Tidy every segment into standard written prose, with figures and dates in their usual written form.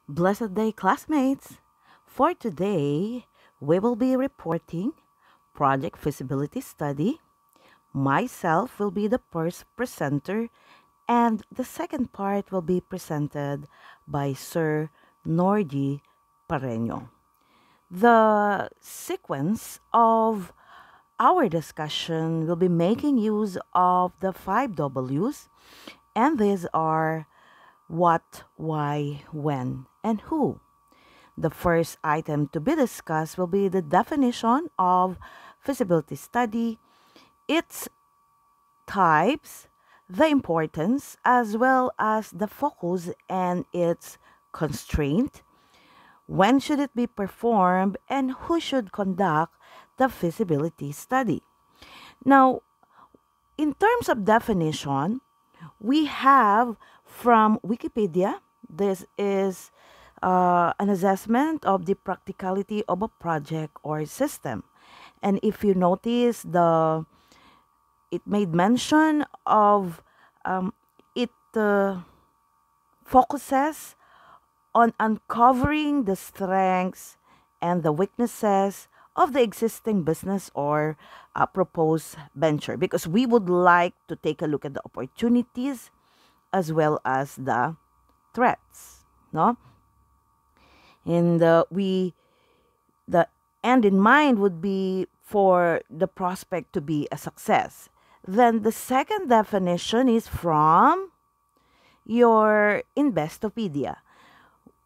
Blessed day, classmates! For today, we will be reporting Project Feasibility Study. Myself will be the first presenter, and the second part will be presented by Sir Nordi Pareño. The sequence of our discussion will be making use of the 5 Ws, and these are what, why, when, and who. The first item to be discussed will be the definition of feasibility study, its types, the importance, as well as the focus and its constraint. When should it be performed and who should conduct the feasibility study? Now, in terms of definition, we have from Wikipedia, this is an assessment of the practicality of a project or system. And if you notice, it made mention of it focuses on uncovering the strengths and the weaknesses of the existing business or proposed venture, because we would like to take a look at the opportunities as well as the threats, no? And the end in mind would be for the prospect to be a success. Then the second definition is from your Investopedia,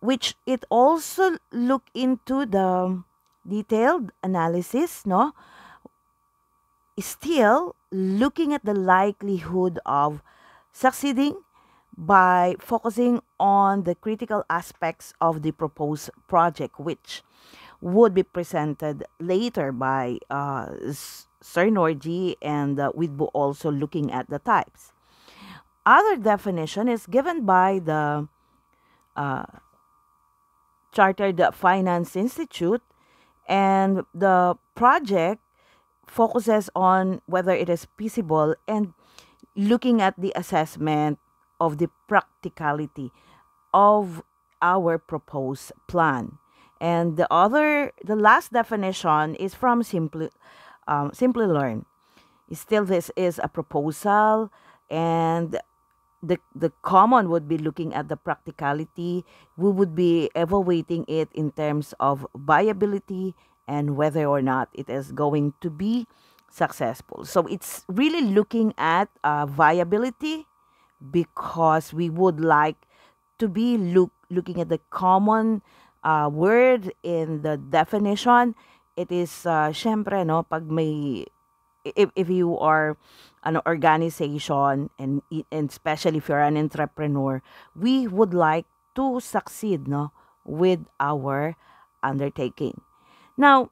which it also look into the detailed analysis, no? Still looking at the likelihood of succeeding by focusing on the critical aspects of the proposed project, which would be presented later by Sir Norji, and we'd be also looking at the types. Other definition is given by the Chartered Finance Institute, and the project focuses on whether it is feasible and looking at the assessment of the practicality of our proposed plan. And the last definition is from Simply Learn. Still, this is a proposal, and the common would be looking at the practicality. We would be evaluating it in terms of viability and whether or not it is going to be successful. So it's really looking at viability, because we would like to be looking at the common word in the definition. It is syempre, no, pag may if you are an organization, and especially if you're an entrepreneur, we would like to succeed, no, with our undertaking. Now,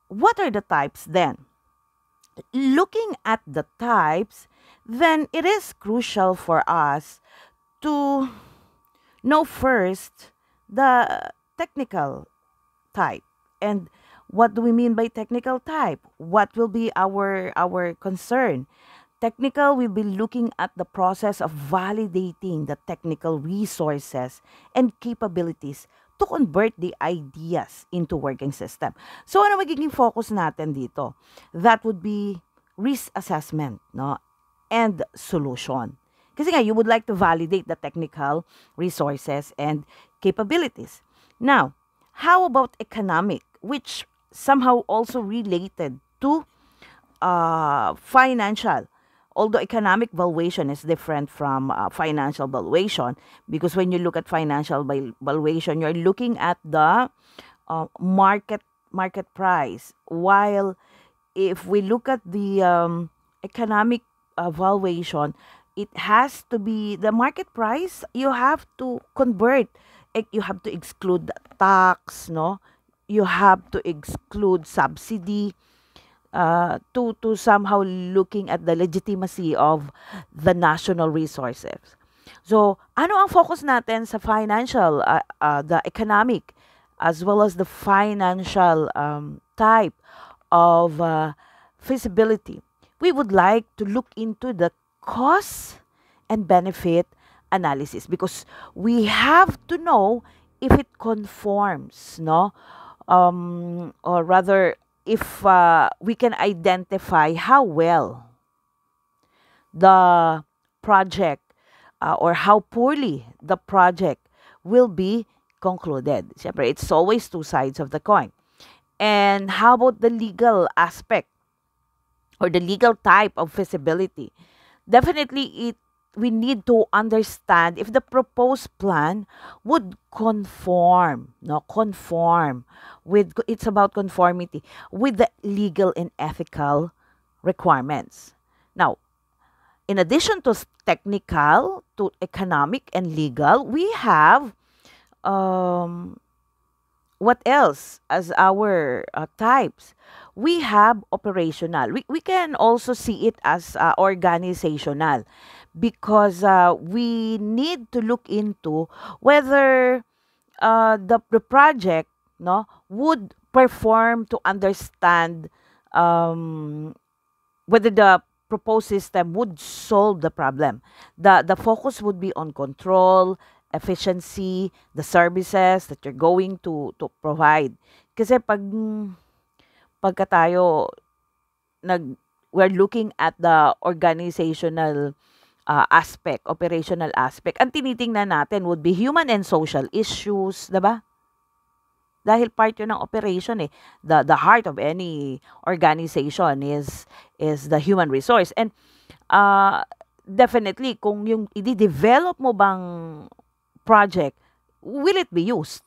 what are the types then? Looking at the types, then it is crucial for us to know first the technical type. And what do we mean by technical type? What will be our concern? Technical will be looking at the process of validating the technical resources and capabilities to convert the ideas into working system. So ano magiging focus natin dito? That would be risk assessment, no? And solution. Kasi nga, you would like to validate the technical resources and capabilities. Now, how about economic, which somehow also related to financial? Although economic valuation is different from financial valuation, because when you look at financial valuation, you're looking at the market price. While if we look at the economic valuation, it has to be the market price. You have to convert. You have to exclude the tax, no? You have to exclude subsidy, to somehow looking at the legitimacy of the national resources. So, ano ang focus natin sa financial, the economic, as well as the financial type of feasibility? We would like to look into the cost and benefit, analysis, because we have to know if it conforms, no? Or rather, if we can identify how well the project or how poorly the project will be concluded. Siyempre, it's always two sides of the coin. And how about the legal aspect or the legal type of feasibility? Definitely, we need to understand if the proposed plan would conform, no, conform with, it's about conformity with the legal and ethical requirements. Now, in addition to technical, to economic and legal, we have um, what else as our types? We have operational. We can also see it as organizational, because we need to look into whether the project, no, would perform to understand um, whether the proposed system would solve the problem. The focus would be on control, efficiency, the services that you're going to provide. Kasi pagka tayo we're looking at the organizational aspect, operational aspect, ang tinitingnan natin would be human and social issues, 'di ba? Dahil part yun ng operation eh. The heart of any organization is the human resource. And definitely, kung yung i-develop mo bang project, will it be used?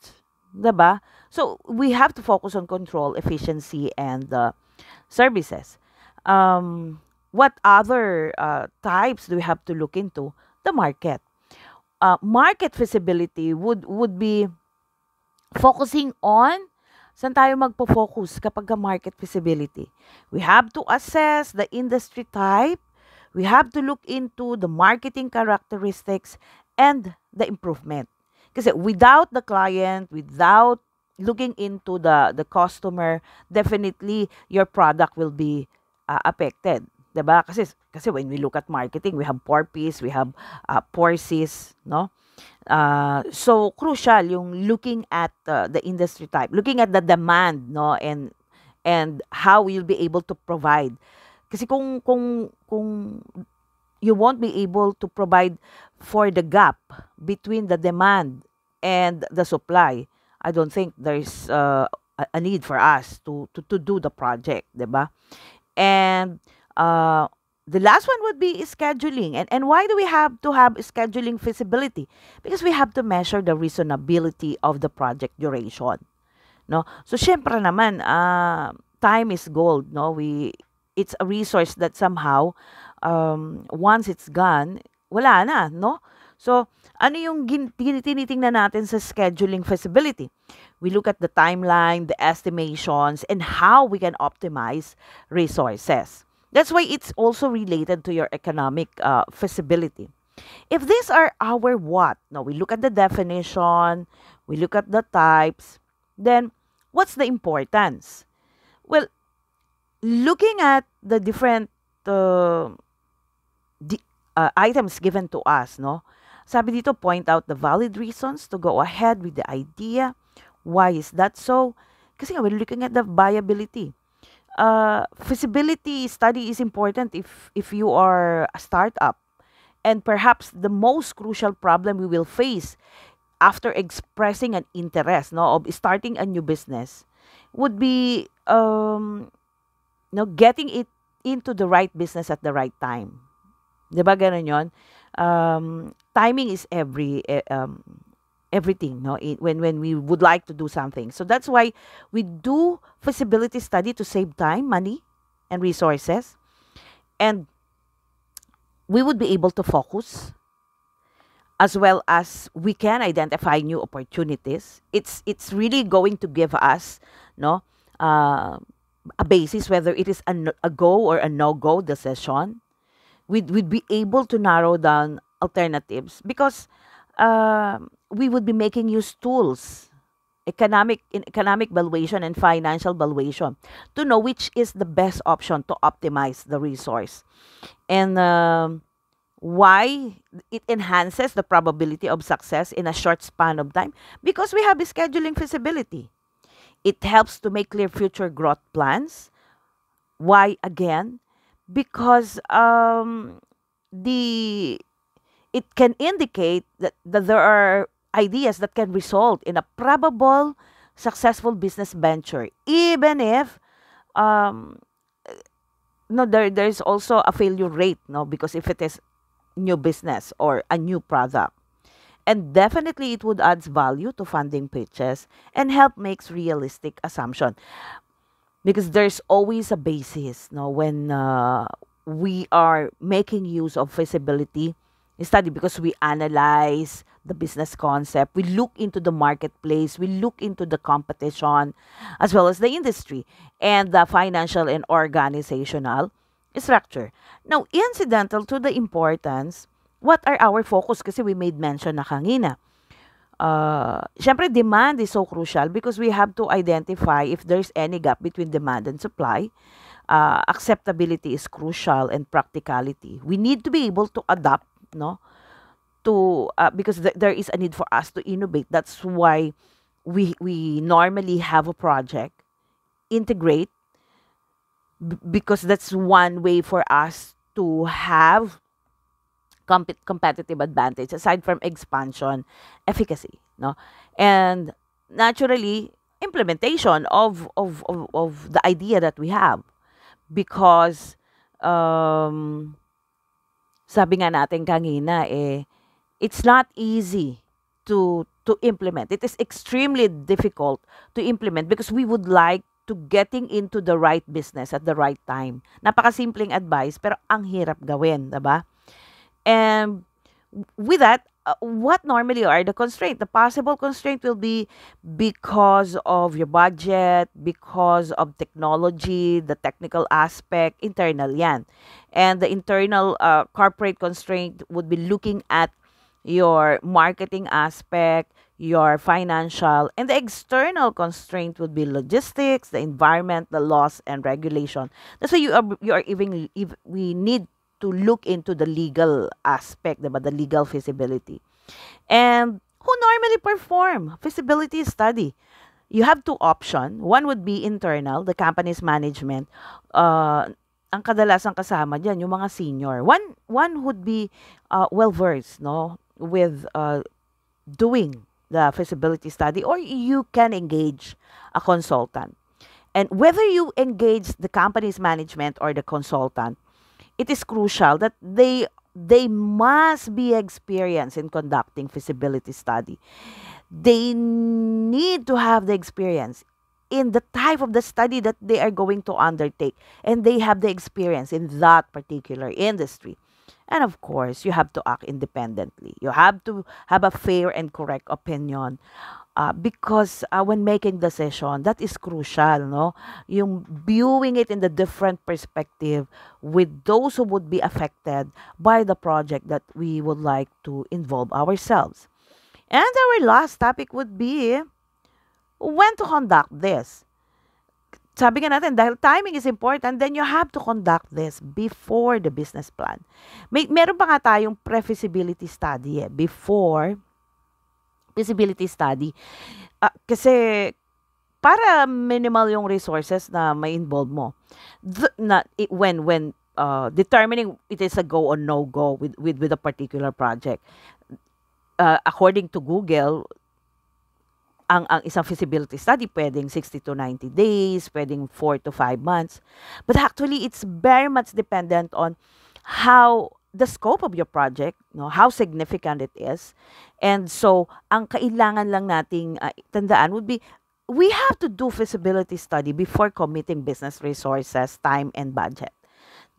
Diba? So, we have to focus on control, efficiency, and services. What other types do we have to look into? The market. Market feasibility would be focusing on saan tayo magpo-focus kapag market feasibility. We have to assess the industry type. We have to look into the marketing characteristics and the improvement. Kasi without the client, without looking into the customer, definitely your product will be affected. Diba? Kasi when we look at marketing, we have 4Ps, we have 4Cs, no? So crucial yung looking at the industry type, looking at the demand, no, and how you'll be able to provide. Kasi kung you won't be able to provide for the gap between the demand and the supply, I don't think there's a need for us to do the project, 'di ba? And the last one would be scheduling. And why do we have to have scheduling feasibility? Because we have to measure the reasonability of the project duration. No? So, syempre naman, time is gold. No? It's a resource that somehow, once it's gone, wala na. No? So, ano yung tinitingnan natin sa scheduling feasibility? We look at the timeline, the estimations, and how we can optimize resources. That's why it's also related to your economic feasibility. If these are our what, now we look at the definition, we look at the types, then what's the importance? Well, looking at the different items given to us, no? Sabi dito, point out the valid reasons to go ahead with the idea. Why is that so? Kasi nga, we're looking at the viability. Feasibility study is important if you are a startup, and perhaps the most crucial problem we will face after expressing an interest, no, of starting a new business would be no, getting it into the right business at the right time. 'Di ba ganun 'yon? Timing is everything, no, when we would like to do something. So that's why we do feasibility study to save time, money, and resources, and we would be able to focus, as well as we can identify new opportunities. It's really going to give us, no, a basis whether it is a go or a no-go decision. We'd be able to narrow down alternatives, because we would be making use tools, economic valuation and financial valuation, to know which is the best option to optimize the resource. And Why? It enhances the probability of success in a short span of time because we have scheduling feasibility. It helps to make clear future growth plans. Why again? Because the it can indicate that there are ideas that can result in a probable successful business venture, even if um, no, there's also a failure rate, no, because if it is new business or a new product. And definitely it would adds value to funding pitches and help makes realistic assumption because there's always a basis, no, when we are making use of feasibility study because we analyze the business concept, we look into the marketplace, we look into the competition as well as the industry and the financial and organizational structure. Now, incidental to the importance, what are our focus? Kasi we made mention na kanina. Syempre, demand is so crucial because we have to identify if there's any gap between demand and supply. Acceptability is crucial and practicality. We need to be able to adapt, no, to because there is a need for us to innovate. That's why we normally have a project integrate because that's one way for us to have competitive advantage aside from expansion efficacy, no, and naturally implementation of the idea that we have because um sabi nga natin kanina it's not easy to implement. It is extremely difficult to implement because we would like to getting into the right business at the right time. Napakasimpleng advice pero ang hirap gawin, 'di ba? And with that, what normally are the constraints? The possible constraint will be because of your budget, because of technology, the technical aspect, internal yan. And the internal corporate constraint would be looking at your marketing aspect, your financial, and the external constraint would be logistics, the environment, the laws and regulation. That's why you are even if we need to look into the legal aspect, diba? The legal feasibility. And who normally perform feasibility study? You have two options. One would be internal, the company's management. Ang kadalasan kasama dyan, yung mga senior. One would be well-versed, no, with doing the feasibility study, or you can engage a consultant. And whether you engage the company's management or the consultant, it is crucial that they must be experienced in conducting feasibility study. They need to have the experience in the type of the study that they are going to undertake, and they have the experience in that particular industry. And of course, you have to act independently. You have to have a fair and correct opinion because when making decision, that is crucial, no? Yung viewing it in the different perspective with those who would be affected by the project that we would like to involve ourselves. And our last topic would be when to conduct this. Sabi nga natin, dahil timing is important, then you have to conduct this before the business plan. Meron pa nga tayong pre-feasibility study before feasibility study. Kasi para minimal yung resources na may involve mo. When determining it is a go or no go with a particular project. According to Google, ang isang feasibility study pwedeng 60 to 90 days, pwedeng 4 to 5 months. But actually, it's very much dependent on how the scope of your project, no, how significant it is. And so, ang kailangan lang nating tandaan would be, we have to do feasibility study before committing business resources, time, and budget.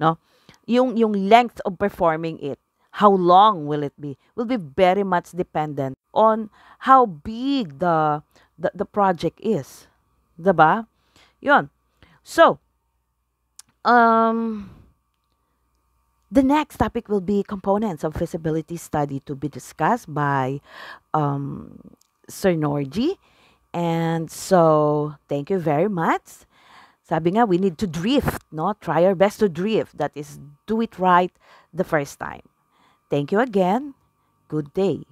No? Yung length of performing it, how long will it be, will be very much dependent on how big the project is. Diba? Yun. So, the next topic will be components of feasibility study to be discussed by Sir Norgie. And so, thank you very much. Sabi nga, we need to drift, no? Try our best to drift. That is, do it right the first time. Thank you again. Good day.